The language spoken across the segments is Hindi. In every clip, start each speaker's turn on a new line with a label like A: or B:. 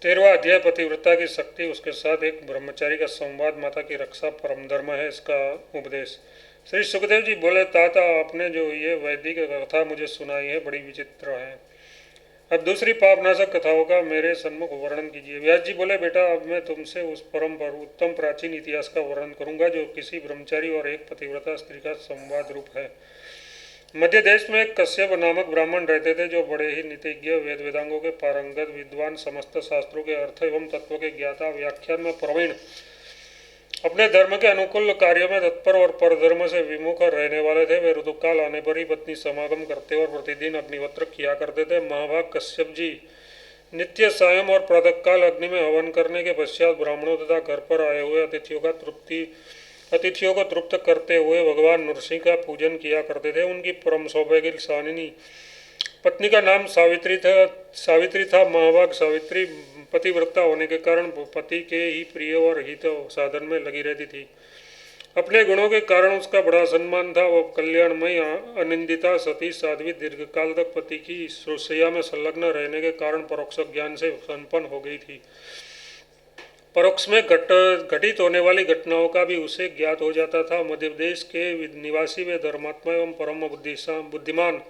A: 13वां अध्याय पतिव्रता की शक्ति, उसके साथ एक ब्रह्मचारी का संवाद, माता की रक्षा परम धर्म है, इसका उपदेश। श्री सुखदेव जी बोले, ताता आपने जो ये वैदिक कथा मुझे सुनाई है बड़ी विचित्र है। अब दूसरी पापनाशक कथाओं का मेरे सन्मुख वर्णन कीजिए। व्यास जी बोले, बेटा अब मैं तुमसे उस परम पर उत्तम प्राचीन इतिहास का वर्णन करूंगा जो किसी ब्रह्मचारी और एक पतिव्रता स्त्री का संवाद रूप है। मध्य देश में एक कश्यप नामक ब्राह्मण रहते थे जो बड़े ही नीतिज्ञ, वेद वेदांगों के पारंगत विद्वान, समस्त शास्त्रों के अर्थ एवं तत्व के ज्ञाता, व्याख्यान में प्रवीण, अपने धर्म के अनुकूल कार्यों में तत्पर और परधर्म से विमुख रहने वाले थे। वे ऋतुकाल आने पर ही पत्नी समागम करते और प्रतिदिन अग्निहोत्र किया करते थे। महाभाग कश्यप जी नित्य सायं और प्रातःकाल अग्नि में हवन करने के पश्चात ब्राह्मणों तथा घर पर आए हुए अतिथियों को तृप्त करते हुए भगवान नरसिंह का पूजन किया करते थे। उनकी परम सौभाग्यशालिनी पत्नी का नाम सावित्री था। महाभाग सावित्री पतिव्रता होने के कारण पति के ही प्रिय और हित साधन में लगी रहती थी। अपने गुणों के कारण उसका बड़ा सम्मान था। वह कल्याणमयी, अनिंदिता, सती, साध्वी, दीर्घकाल तक पति की सुरसैया में संलग्न रहने के कारण परोक्ष ज्ञान से संपन्न हो गई थी। परोक्ष में घटित होने वाली घटनाओं का भी उसे ज्ञात हो जाता था। मध्य देश के निवासी वे धर्मात्मा एवं परम बुद्धिमान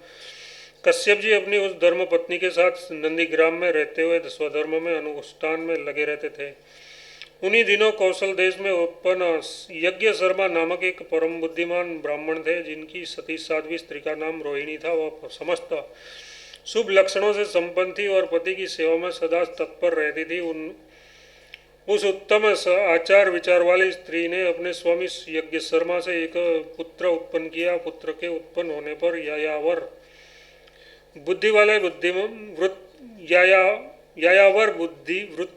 A: कश्यप जी अपनी उस धर्म पत्नी के साथ नंदीग्राम में रहते हुए स्वधर्म में अनुष्ठान में लगे रहते थे। उन्हीं दिनों कौशल देश में उत्पन्न यज्ञ शर्मा नामक एक परम बुद्धिमान ब्राह्मण थे जिनकी सती साध्वी स्त्री का नाम रोहिणी था। वह समस्त शुभ लक्षणों से संपन्न थी और पति की सेवा में सदा तत्पर रहती थी। उस उत्तम आचार विचार वाली स्त्री ने अपने स्वामी यज्ञ शर्मा से एक पुत्र उत्पन्न किया। पुत्र के उत्पन्न होने पर यायावर वृत्ति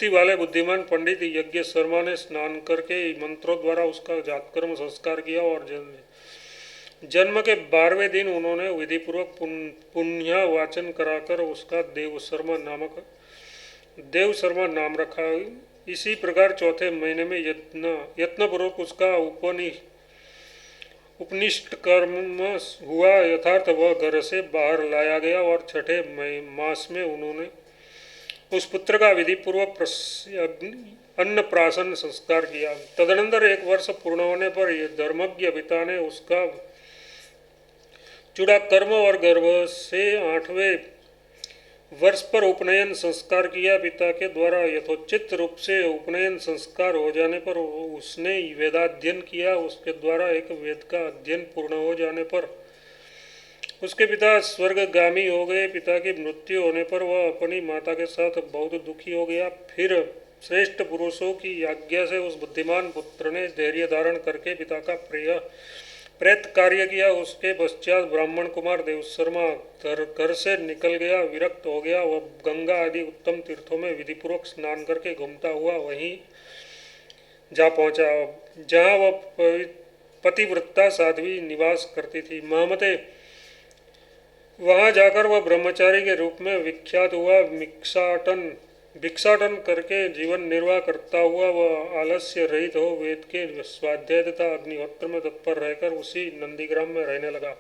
A: वाले बुद्धिमान पंडित यज्ञ शर्मा ने स्नान करके मंत्रों द्वारा उसका जातकर्म संस्कार किया और जन्म के 12वें दिन उन्होंने विधिपूर्वक पुण्य वाचन कराकर उसका देव शर्मा नाम रखा। इसी प्रकार चौथे महीने में यत्नपूर्वक उसका उपनिष्ट कर्म हुआ। यथार्थ वह घर से बाहर लाया गया और छठे मास में उन्होंने उस पुत्र का विधि पूर्वक अन्नप्राशन संस्कार किया। तदनंतर 1 वर्ष पूर्ण होने पर धर्मज्ञ पिता ने उसका चूड़ा कर्म और गर्भ से 8वें वर्ष पर उपनयन संस्कार किया। पिता के द्वारा यथोचित रूप से उपनयन संस्कार हो जाने पर उसने वेदाध्ययन किया। उसके द्वारा एक वेद का अध्ययन पूर्ण हो जाने पर उसके पिता स्वर्गगामी हो गए। पिता की मृत्यु होने पर वह अपनी माता के साथ बहुत दुखी हो गया। फिर श्रेष्ठ पुरुषों की आज्ञा से उस बुद्धिमान पुत्र ने धैर्य धारण करके पिता का प्रेत कार्य किया। उसके पश्चात ब्राह्मण कुमार देवशर्मा घर से निकल गया, विरक्त हो गया। वह गंगा आदि उत्तम तीर्थों में विधिपूर्वक स्नान करके घूमता हुआ वहीं जा पहुंचा जहाँ वह पतिव्रता साध्वी निवास करती थी। महमते वहां जाकर वह ब्रह्मचारी के रूप में विख्यात हुआ। भिक्षाटन करके जीवन निर्वाह करता हुआ वह आलस्य रहित हो वेद के स्वाध्याय तथा अग्निहोत्र में तत्पर रहकर उसी नंदीग्राम में रहने लगा।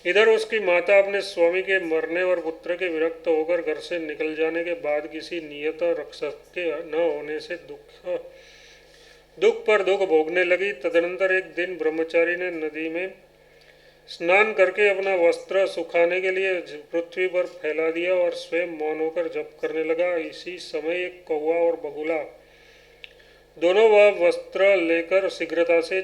A: इधर उसकी माता अपने स्वामी के मरने और पुत्र के विरक्त होकर घर से निकल जाने के बाद किसी नियत रक्षक के न होने से दुख पर दुख भोगने लगी। तदनंतर एक दिन ब्रह्मचारी ने नदी में स्नान करके अपना वस्त्र सुखाने के लिए पृथ्वी पर फैला दिया और स्वयं मौन होकर जप करने लगा। इसी समय एक कौवा और बगुला दोनों वह वस्त्र लेकर शीघ्रता से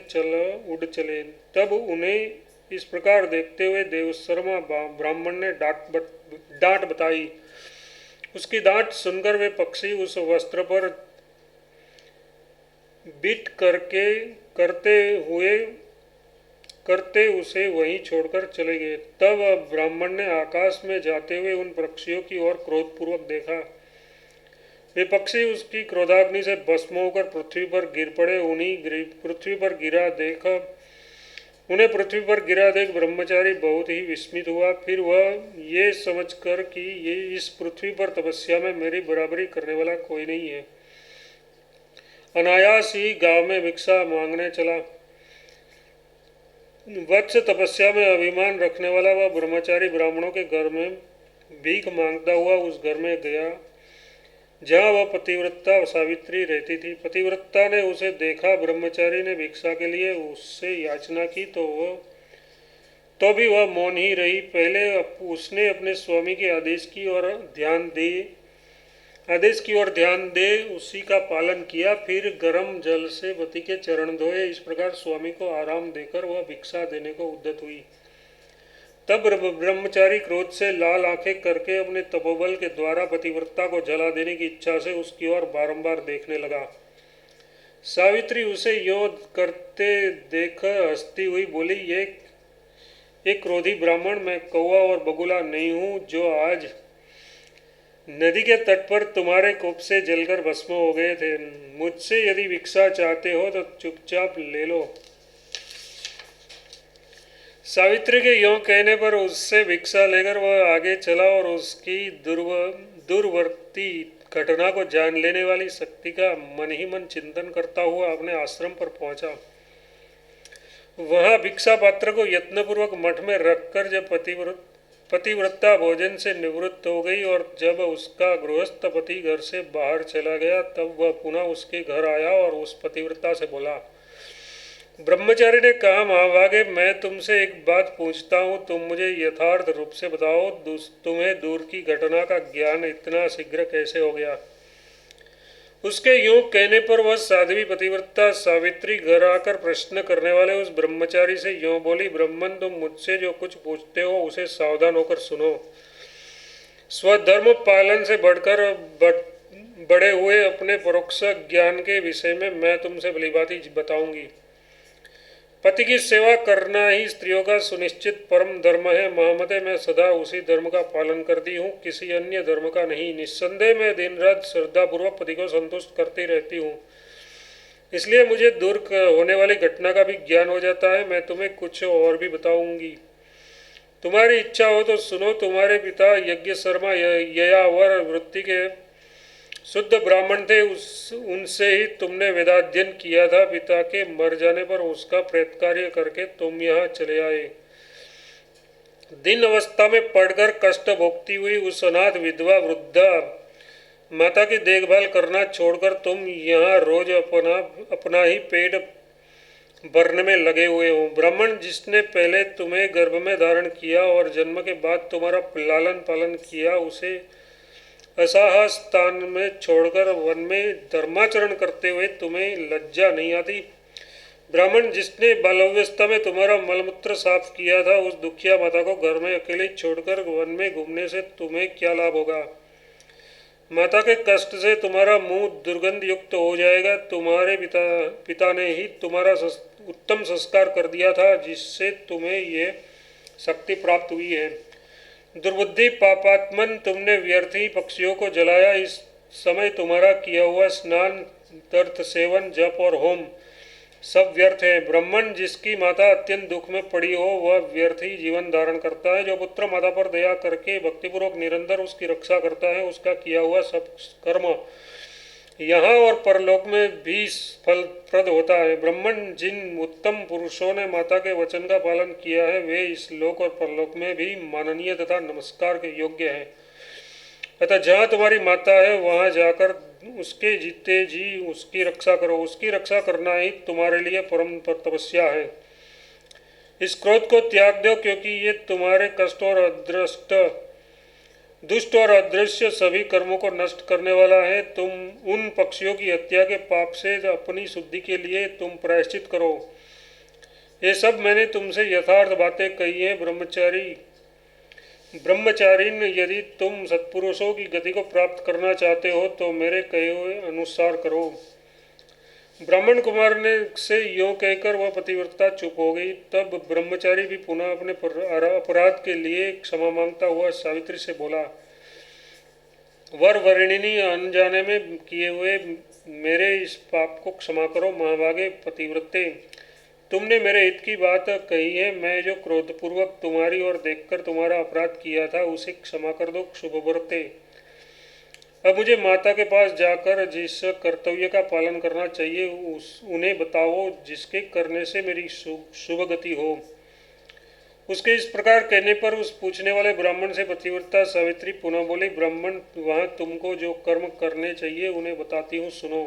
A: उड़ चले। तब उन्हें इस प्रकार देखते हुए देवशर्मा ब्राह्मण ने डांट बताई। उसकी डांट सुनकर वे पक्षी उस वस्त्र पर बिट करते उसे वहीं छोड़कर चले गए। तब ब्राह्मण ने आकाश में जाते हुए उन पक्षियों की ओर क्रोधपूर्वक देखा। वे पक्षी उसकी क्रोधाग्नि से भस्म होकर पृथ्वी पर गिर पड़े। उन्हें पृथ्वी पर गिरा देख ब्रह्मचारी बहुत ही विस्मित हुआ। फिर वह ये समझकर कि ये इस पृथ्वी पर तपस्या में मेरी बराबरी करने वाला कोई नहीं है, अनायास ही गांव में भिक्षा मांगने चला। वत्स तपस्या में अभिमान रखने वाला वह ब्रह्मचारी ब्राह्मणों के घर में भीख मांगता हुआ उस घर में गया। जहाँ वह पतिव्रता सावित्री रहती थी। पतिव्रता ने उसे देखा। ब्रह्मचारी ने भिक्षा के लिए उससे याचना की तो भी वह मौन ही रही। पहले उसने अपने स्वामी के आदेश की ओर ध्यान दे उसी का पालन किया। फिर गर्म जल से पति के चरण धोए। इस प्रकार स्वामी को आराम देकर वह भिक्षा देने को उद्यत हुई। तब ब्रह्मचारी क्रोध से लाल आंखें करके अपने तपोबल के द्वारा पतिव्रता को जला देने की इच्छा से उसकी ओर बारंबार देखने लगा। सावित्री उसे यों करते देख हंसती हुई बोली, एक क्रोधी ब्राह्मण, मैं कौवा और बगुला नहीं हूँ जो आज नदी के तट पर तुम्हारे कोप से जलकर भस्म हो गए थे। मुझसे यदि भिक्षा चाहते हो तो चुपचाप ले लो। सावित्री के यों कहने पर उससे भिक्षा लेकर वह आगे चला और उसकी दूरवर्ती घटना को जान लेने वाली शक्ति का मन ही मन चिंतन करता हुआ अपने आश्रम पर पहुंचा। वहां भिक्षा पात्र को यत्नपूर्वक मठ में रखकर जब पतिव्रता भोजन से निवृत्त हो गई और जब उसका गृहस्थ पति घर से बाहर चला गया, तब वह पुनः उसके घर आया और उस पतिव्रता से बोला। ब्रह्मचारी ने कहा, महाभागे, मैं तुमसे एक बात पूछता हूँ, तुम मुझे यथार्थ रूप से बताओ, तुम्हें दूर की घटना का ज्ञान इतना शीघ्र कैसे हो गया। उसके यूं कहने पर वह साध्वी पतिव्रता सावित्री घर आकर प्रश्न करने वाले उस ब्रह्मचारी से यूं बोली, ब्राह्मण, तुम मुझसे जो कुछ पूछते हो उसे सावधान होकर सुनो। स्वधर्म पालन से बढ़कर बढ़े हुए अपने परोक्ष ज्ञान के विषय में मैं तुमसे भलीभांति बताऊंगी। पति की सेवा करना ही स्त्रियों का सुनिश्चित परम धर्म है। महामते, मैं सदा उसी धर्म का पालन करती हूँ, किसी अन्य धर्म का नहीं। निस्संदेह मैं दिन रात श्रद्धापूर्वक पति को संतुष्ट करती रहती हूँ, इसलिए मुझे दूर होने वाली घटना का भी ज्ञान हो जाता है। मैं तुम्हें कुछ और भी बताऊंगी, तुम्हारी इच्छा हो तो सुनो। तुम्हारे पिता यज्ञ शर्मा ययावर वृत्ति के शुद्ध ब्राह्मण थे, उनसे ही तुमने वेदाध्ययन किया था। पिता के मर जाने पर उसका प्रेत कार्य करके तुम यहाँ चले आए। दिन अवस्था में पढ़कर कष्ट भोगती हुई उस अनाथ विधवा वृद्धा माता की देखभाल करना छोड़कर तुम यहाँ रोज अपना ही पेट भरने में लगे हुए हो। ब्राह्मण जिसने पहले तुम्हें गर्भ में धारण किया और जन्म के बाद तुम्हारा लालन पालन किया, उसे असहाय स्थान में छोड़कर वन में धर्माचरण करते हुए तुम्हें लज्जा नहीं आती। ब्राह्मण जिसने बाल्यावस्था में तुम्हारा मलमूत्र साफ किया था, उस दुखिया माता को घर में अकेले छोड़कर वन में घूमने से तुम्हें क्या लाभ होगा। माता के कष्ट से तुम्हारा मुंह दुर्गंध युक्त हो जाएगा। तुम्हारे पिता ने ही तुम्हारा उत्तम संस्कार कर दिया था, जिससे तुम्हें ये शक्ति प्राप्त हुई है। दुर्बुद्धि पापात्मन, तुमने व्यर्थ ही पक्षियों को जलाया। इस समय तुम्हारा किया हुआ स्नान, तीर्थ सेवन, जप और होम सब व्यर्थ है। ब्राह्मण जिसकी माता अत्यंत दुख में पड़ी हो, वह व्यर्थ ही जीवन धारण करता है। जो पुत्र माता पर दया करके भक्तिपूर्वक निरंतर उसकी रक्षा करता है, उसका किया हुआ सब कर्म यहाँ और परलोक में भी फलप्रद होता है। ब्राह्मण जिन उत्तम पुरुषों ने माता के वचन का पालन किया है, वे इस लोक और परलोक में भी माननीय तथा नमस्कार के योग्य हैं। अतः जहाँ तुम्हारी माता है, वहाँ जाकर उसके जीते जी उसकी रक्षा करो। उसकी रक्षा करना ही तुम्हारे लिए परम तपस्या है। इस क्रोध को त्याग दो, क्योंकि ये तुम्हारे कष्ट और दुष्ट और अदृश्य सभी कर्मों को नष्ट करने वाला है। तुम उन पक्षियों की हत्या के पाप से अपनी शुद्धि के लिए तुम प्रायश्चित करो। ये सब मैंने तुमसे यथार्थ बातें कही है। ब्रह्मचारिण, यदि तुम सत्पुरुषों की गति को प्राप्त करना चाहते हो तो मेरे कहे हुए अनुसार करो। ब्राह्मण कुमार ने से यों कहकर वह पतिव्रता चुप हो गई। तब ब्रह्मचारी भी पुनः अपने अपराध के लिए क्षमा मांगता हुआ सावित्री से बोला, वर वरिणी, अनजाने में किए हुए मेरे इस पाप को क्षमा करो। महाभागे पतिव्रते, तुमने मेरे हित की बात कही है। मैं जो क्रोधपूर्वक तुम्हारी ओर देखकर तुम्हारा अपराध किया था, उसे क्षमा कर दो। शुभव्रते, अब मुझे माता के पास जाकर जिस कर्तव्य का पालन करना चाहिए उन्हें बताओ, जिसके करने से मेरी शुभ गति हो। उसके इस प्रकार कहने पर उस पूछने वाले ब्राह्मण से पतिव्रता सावित्री पुनः बोली, ब्राह्मण वहाँ तुमको जो कर्म करने चाहिए उन्हें बताती हूँ, सुनो।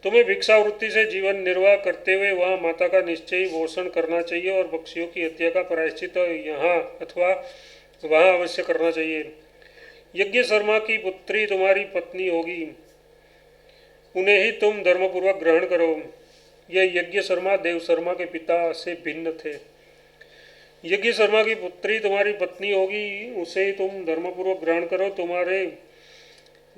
A: तुम्हें भिक्षावृत्ति से जीवन निर्वाह करते हुए वहाँ माता का निश्चयी पोषण करना चाहिए और पक्षियों की हत्या का प्रायश्चित यहाँ अथवा वहाँ अवश्य करना चाहिए। यज्ञ शर्मा की पुत्री तुम्हारी पत्नी होगी, उन्हें ही तुम धर्मपूर्वक ग्रहण करो। यह यज्ञ शर्मा देव शर्मा के पिता से भिन्न थे। यज्ञ शर्मा की पुत्री तुम्हारी पत्नी होगी, उसे ही तुम धर्मपूर्वक ग्रहण करो। तुम्हारे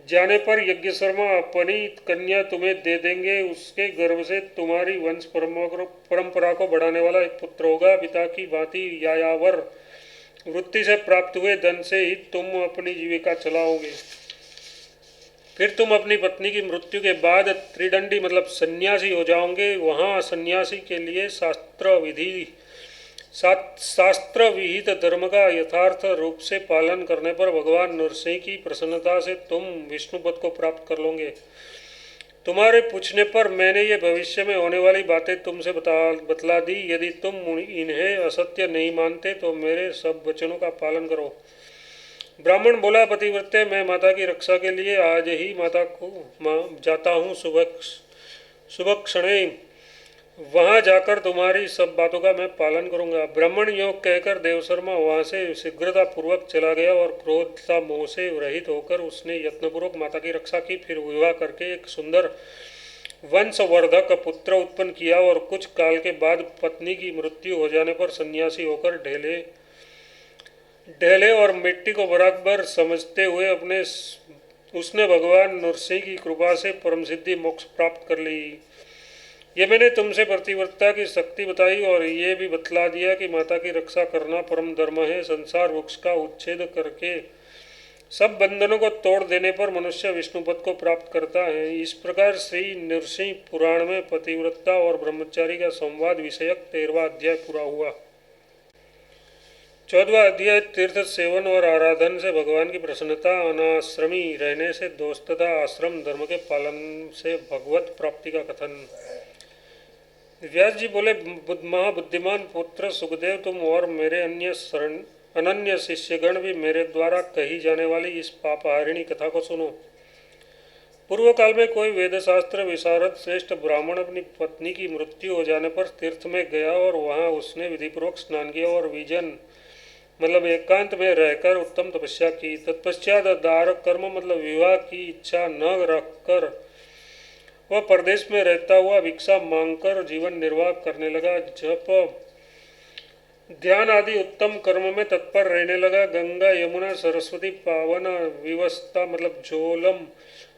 A: जाने पर यज्ञ शर्मा अपनी कन्या तुम्हें दे देंगे, उसके गर्भ से तुम्हारी वंश परंपरा को बढ़ाने वाला एक पुत्र होगा। पिता की भांति यायावर वृत्ति से प्राप्त हुए धन से ही तुम अपनी जीविका चलाओगे। फिर तुम अपनी पत्नी की मृत्यु के बाद त्रिदंडी मतलब सन्यासी हो जाओगे। वहाँ सन्यासी के लिए शास्त्र विहित धर्म का यथार्थ रूप से पालन करने पर भगवान नरसिंह की प्रसन्नता से तुम विष्णुपद को प्राप्त कर लोगे। तुम्हारे पूछने पर मैंने ये भविष्य में होने वाली बातें तुमसे बतला दी। यदि तुम इन्हें असत्य नहीं मानते तो मेरे सब वचनों का पालन करो। ब्राह्मण बोला, पतिव्रते मैं माता की रक्षा के लिए आज ही माता को जाता हूँ। सुबह क्षण वहाँ जाकर तुम्हारी सब बातों का मैं पालन करूँगा। ब्राह्मण योग कहकर देवशर्मा वहाँ से शीघ्रता पूर्वक चला गया और क्रोध तथा मोह से रहित होकर उसने यत्नपूर्वक माता की रक्षा की। फिर विवाह करके एक सुंदर वंशवर्धक पुत्र उत्पन्न किया और कुछ काल के बाद पत्नी की मृत्यु हो जाने पर सन्यासी होकर ढेले और मिट्टी को बराबर समझते हुए उसने भगवान नरसिंह की कृपा से परम सिद्धि मोक्ष प्राप्त कर ली। ये मैंने तुमसे प्रतिव्रता की शक्ति बताई और ये भी बतला दिया कि माता की रक्षा करना परम धर्म है। संसार वृक्ष का उच्छेद करके सब बंधनों को तोड़ देने पर मनुष्य विष्णुपद को प्राप्त करता है। इस प्रकार श्री नृसिंह पुराण में पतिव्रता और ब्रह्मचारी का संवाद विषयक 13वां अध्याय पूरा हुआ। 14वां अध्याय तीर्थ सेवन और आराधन से भगवान की प्रसन्नता, अनाश्रमी रहने से दोष तथा आश्रम धर्म के पालन से भगवत प्राप्ति का कथन। व्यास जी बोले, महाबुद्धिमान पुत्र सुखदेव, तुम और मेरे अनन्य शिष्यगण भी मेरे द्वारा कही जाने वाली इस पापहारिणी कथा को सुनो। पूर्व काल में कोई वेदशास्त्र विशारद श्रेष्ठ ब्राह्मण अपनी पत्नी की मृत्यु हो जाने पर तीर्थ में गया और वहाँ उसने विधिपूर्वक स्नान किया और विजन मतलब एकांत में रहकर उत्तम तपस्या की। तत्पश्चात दारक कर्म मतलब विवाह की इच्छा न रखकर वह परदेश में रहता हुआ भिक्षा मांगकर जीवन निर्वाह करने लगा। जप ध्यान आदि उत्तम कर्म में तत्पर रहने लगा। गंगा यमुना सरस्वती पावन विवस्था मतलब झोलम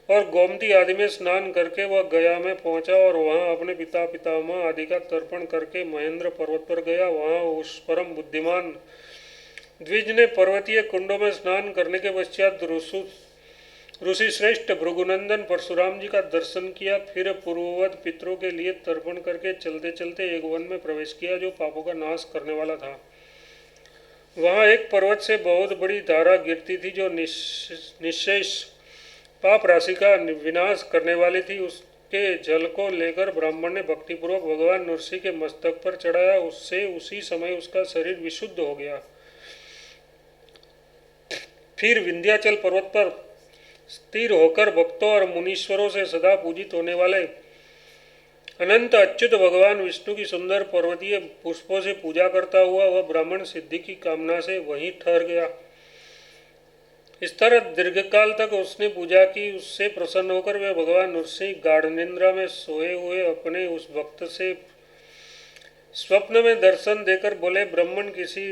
A: और गोमती आदि में स्नान करके वह गया में पहुंचा और वहां अपने पिता पितामह आदि का तर्पण करके महेंद्र पर्वत पर गया। वहां उस परम बुद्धिमान द्विज ने पर्वतीय कुंडों में स्नान करने के पश्चात ऋषि श्रेष्ठ भृगुनंदन परशुराम जी का दर्शन किया। फिर पूर्ववत पितरों के लिए तर्पण करके चलते चलते एक वन में प्रवेश किया जो पापों का नाश करने वाला था। वहां एक पर्वत से बहुत बड़ी धारा गिरती थी जो निशेष पाप राशि का विनाश करने वाली थी। उसके जल को लेकर ब्राह्मण ने भक्तिपूर्वक भगवान नरसिंह के मस्तक पर चढ़ाया। उससे उसी समय उसका शरीर विशुद्ध हो गया। फिर विंध्याचल पर्वत पर स्थिर होकर भक्तों और मुनीश्वरों से सदा पूजित होने वाले अनंत अच्युत भगवान विष्णु की सुंदर पर्वतीय पुष्पों से पूजा करता हुआ वह ब्राह्मण सिद्धि की कामना से वहीं ठहर गया। इस तरह दीर्घकाल तक उसने पूजा की। उससे प्रसन्न होकर वे भगवान नरसिंह गाढ़ निद्रा में सोए हुए अपने उस भक्त से स्वप्न में दर्शन देकर बोले, ब्राह्मण किसी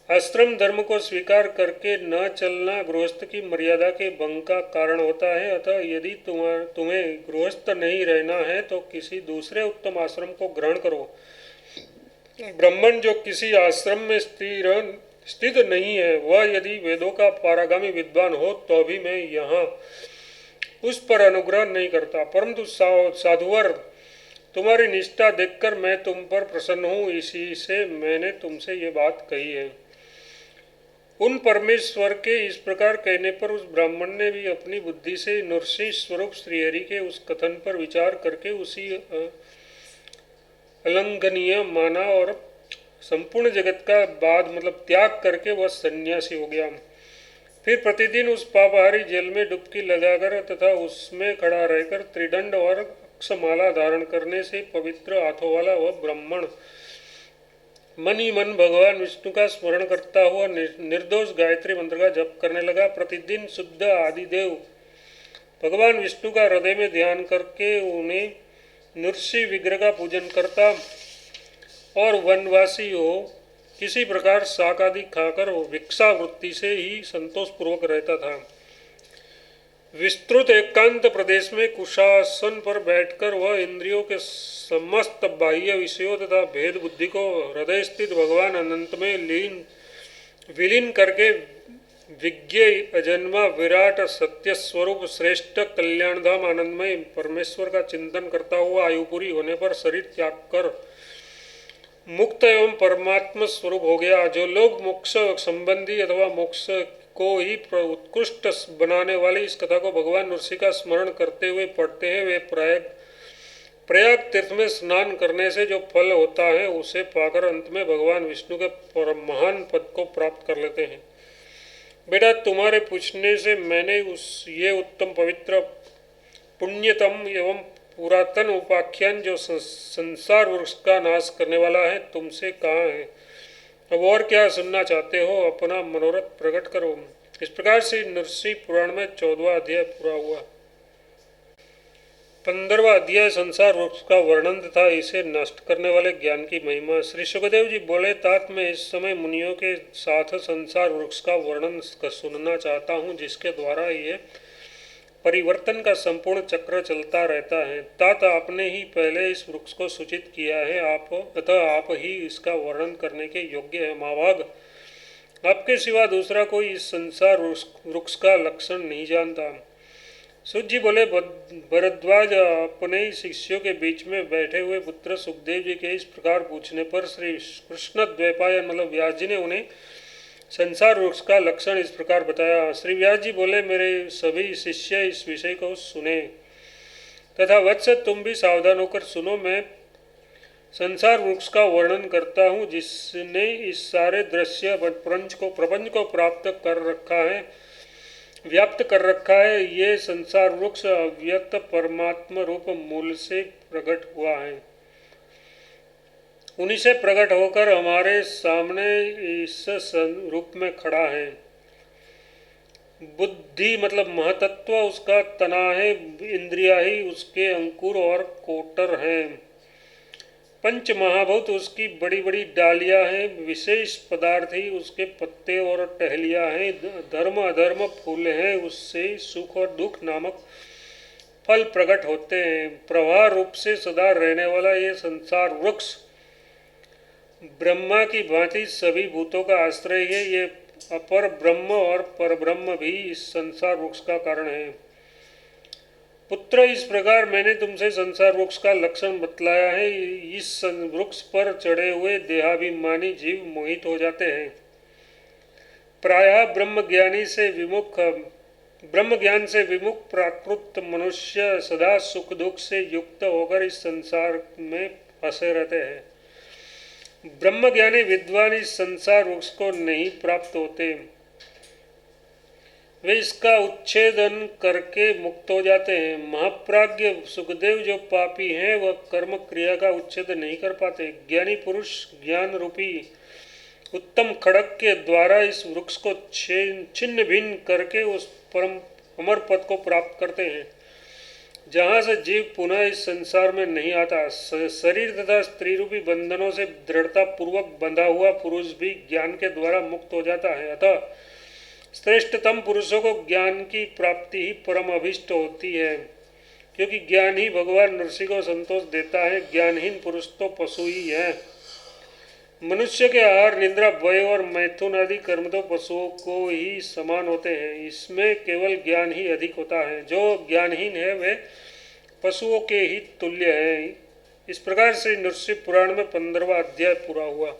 A: आश्रम धर्म को स्वीकार करके न चलना गृहस्थ की मर्यादा के भंग का कारण होता है। अतः यदि तुम्हें गृहस्थ नहीं रहना है तो किसी दूसरे उत्तम आश्रम को ग्रहण करो। ब्राह्मण जो किसी आश्रम में स्थित नहीं है वह यदि वेदों का पारगामी विद्वान हो तो भी मैं यहाँ उस पर अनुग्रह नहीं करता। परंतु साधुवर, तुम्हारी निष्ठा देखकर मैं तुम पर प्रसन्न हूँ, इसी से मैंने तुमसे ये बात कही है। उन परमेश्वर के इस प्रकार कहने पर उस ब्राह्मण ने भी अपनी बुद्धि से नरसिंह स्वरूप श्रीहरि के उस कथन पर विचार करके उसी अलंघनीय माना और संपूर्ण जगत का बाद मतलब त्याग करके वह सन्यासी हो गया। फिर प्रतिदिन उस पापहारी जल में डुबकी लगाकर तथा उसमें खड़ा रहकर त्रिदंड और अक्षमाला धारण करने से पवित्र हाथों वाला वह ब्राह्मण मन ही मन भगवान विष्णु का स्मरण करता हुआ निर्दोष गायत्री मंत्र का जप करने लगा। प्रतिदिन शुद्ध आदिदेव भगवान विष्णु का हृदय में ध्यान करके उन्हें नृसिंह विग्रह का पूजन करता और वनवासी हो किसी प्रकार शाक आदि खाकर भिक्षा वृत्ति से ही संतोष पूर्वक रहता था। विस्तृत एकांत प्रदेश में कुशासन पर बैठकर वह इंद्रियों के समस्त बाह्य विषयों तथा भेद बुद्धि को हृदय स्थित भगवान अनंत में विलीन करके विज्ञ अजन्मा विराट सत्य स्वरूप श्रेष्ठ कल्याणधाम आनंदमय परमेश्वर का चिंतन करता हुआ आयु पूरी होने पर शरीर त्याग कर मुक्त एवं परमात्मा स्वरूप हो गया। जो लोग मोक्ष संबंधी अथवा मोक्ष को ही उत्कृष्ट बनाने वाली इस कथा को भगवान नृसिंह का स्मरण करते हुए पढ़ते हैं, वे प्रयाग तीर्थ में स्नान करने से जो फल होता है उसे पाकर अंत में भगवान विष्णु के परम महान पद को प्राप्त कर लेते हैं। बेटा, तुम्हारे पूछने से मैंने ये उत्तम पवित्र पुण्यतम एवं पुरातन उपाख्यान जो संसार वृक्ष का नाश करने वाला है तुमसे कहा है। अब और क्या सुनना चाहते हो, अपना मनोरथ प्रकट करो। इस प्रकार से नृसिंह पुराण में 14वां अध्याय पूरा हुआ। 15वां अध्याय संसार वृक्ष का वर्णन तथा इसे नष्ट करने वाले ज्ञान की महिमा। श्री सुखदेव जी बोले, तात मैं इस समय मुनियों के साथ संसार वृक्ष का वर्णन सुनना चाहता हूँ, जिसके द्वारा ये परिवर्तन का संपूर्ण चक्र चलता रहता है। तात आपने ही पहले इस वृक्ष को सूचित किया है, आप ही इसका वर्णन करने के योग्य है। महाभाग, आपके सिवा दूसरा कोई इस संसार वृक्ष का लक्षण नहीं जानता। सूत जी बोले, भरद्वाज अपने शिष्यों के बीच में बैठे हुए पुत्र सुखदेव जी के इस प्रकार पूछने पर श्री कृष्ण द्वैपायन मतलब व्यास जी ने उन्हें संसार वृक्ष का लक्षण इस प्रकार बताया। श्री व्यास जी बोले, मेरे सभी शिष्य इस विषय को सुने तथा वत्स तुम भी सावधान होकर सुनो। मैं संसार वृक्ष का वर्णन करता हूँ, जिसने इस सारे दृश्य प्रपंच को प्राप्त कर रखा है, व्याप्त कर रखा है। ये संसार वृक्ष अव्यक्त परमात्मा रूप मूल से प्रकट हुआ है, उन्हीं से प्रकट होकर हमारे सामने इस रूप में खड़ा है। बुद्धि मतलब महतत्व उसका तना है, इंद्रिया ही उसके अंकुर और कोटर हैं, पंच महाभूत उसकी बड़ी बड़ी डालियां हैं, विशेष पदार्थ ही उसके पत्ते और टहलियां हैं, धर्म अधर्म फूल हैं, उससे सुख और दुख नामक फल प्रकट होते हैं। प्रवाह रूप से सदा रहने वाला ये संसार वृक्ष ब्रह्मा की भांति सभी भूतों का आश्रय है। ये अपर ब्रह्म और परब्रह्म भी इस संसार वृक्ष का कारण है। पुत्र, इस प्रकार मैंने तुमसे संसार वृक्ष का लक्षण बतलाया है। इस वृक्ष पर चढ़े हुए देहाभिमानी जीव मोहित हो जाते हैं। प्रायः ब्रह्म ज्ञान से विमुख प्राकृत मनुष्य सदा सुख दुख से युक्त होकर इस संसार में फंसे रहते हैं। ब्रह्मज्ञानी विद्वान इस संसार वृक्ष को नहीं प्राप्त होते, वे इसका उच्छेदन करके मुक्त हो जाते हैं। महाप्राज्ञ सुखदेव जो पापी हैं वह कर्म क्रिया का उच्छेद नहीं कर पाते। ज्ञानी पुरुष ज्ञान रूपी उत्तम खड़ग के द्वारा इस वृक्ष को छिन्न भिन्न करके उस परम अमर पद को प्राप्त करते हैं, जहाँ से जीव पुनः इस संसार में नहीं आता। शरीर तथा स्त्री रूपी बंधनों से दृढ़ता पूर्वक बंधा हुआ पुरुष भी ज्ञान के द्वारा मुक्त हो जाता है। अतः श्रेष्ठतम पुरुषों को ज्ञान की प्राप्ति ही परम अभिष्ट होती है, क्योंकि ज्ञान ही भगवान नृसिंह को संतोष देता है। ज्ञानहीन पुरुष तो पशु ही है। मनुष्य के आहार निद्रा भय और मैथुन आदि कर्म तो पशुओं को ही समान होते हैं, इसमें केवल ज्ञान ही अधिक होता है। जो ज्ञानहीन है वे पशुओं के ही तुल्य है। इस प्रकार से नृसिंह पुराण में 15वां अध्याय पूरा हुआ।